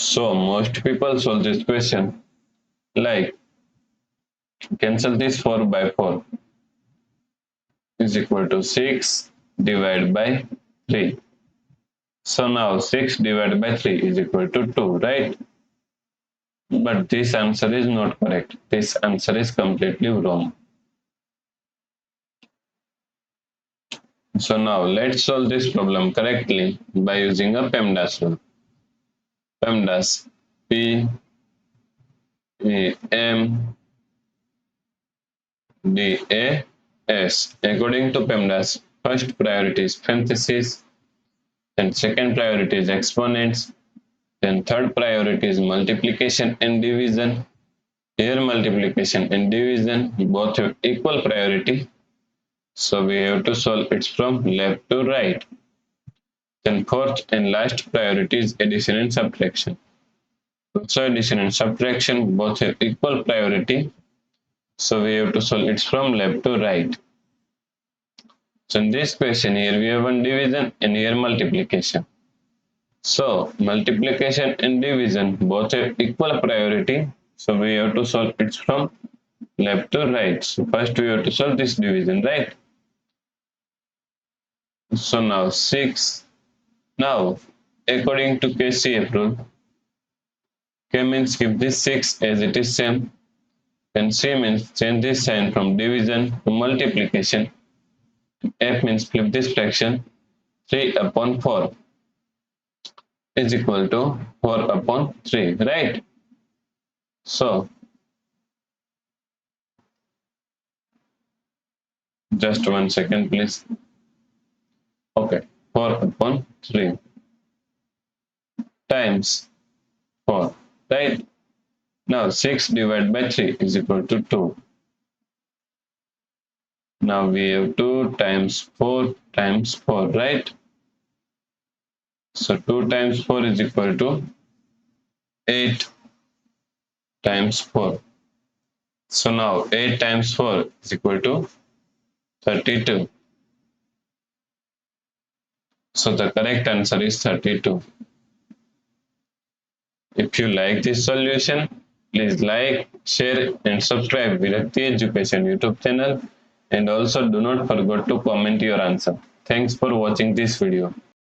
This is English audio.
So most people solve this question like cancel this 4 by 4 is equal to 6 divided by 3. So now 6 divided by 3 is equal to 2, right? But this answer is not correct. This answer is completely wrong. So now let's solve this problem correctly by using a PEMDAS rule. PEMDAS, P-E-M-D-A-S. According to PEMDAS, first priority is parentheses, then second priority is exponents, then third priority is multiplication and division. Here multiplication and division both have equal priority, so we have to solve it from left to right. Then fourth and last priority is addition and subtraction. So addition and subtraction both have equal priority, so we have to solve it from left to right. So in this question here we have one division and here multiplication. So multiplication and division both have equal priority, so we have to solve it from left to right. So first we have to solve this division, right? So now 6. Now according to KCF rule, K means keep this 6 as it is same, and C means change this sign from division to multiplication. F means flip this fraction. 3 upon 4 is equal to 4 upon 3, right? So just 1 second please. Okay, 4 upon 3 times 4, right? Now 6 divided by 3 is equal to 2. Now we have 2 times 4 times 4, right? So 2 times 4 is equal to 8 times 4. So now 8 times 4 is equal to 32. So the correct answer is 32. If you like this solution, please like, share and subscribe Virakti Education YouTube channel, and also do not forget to comment your answer. Thanks for watching this video.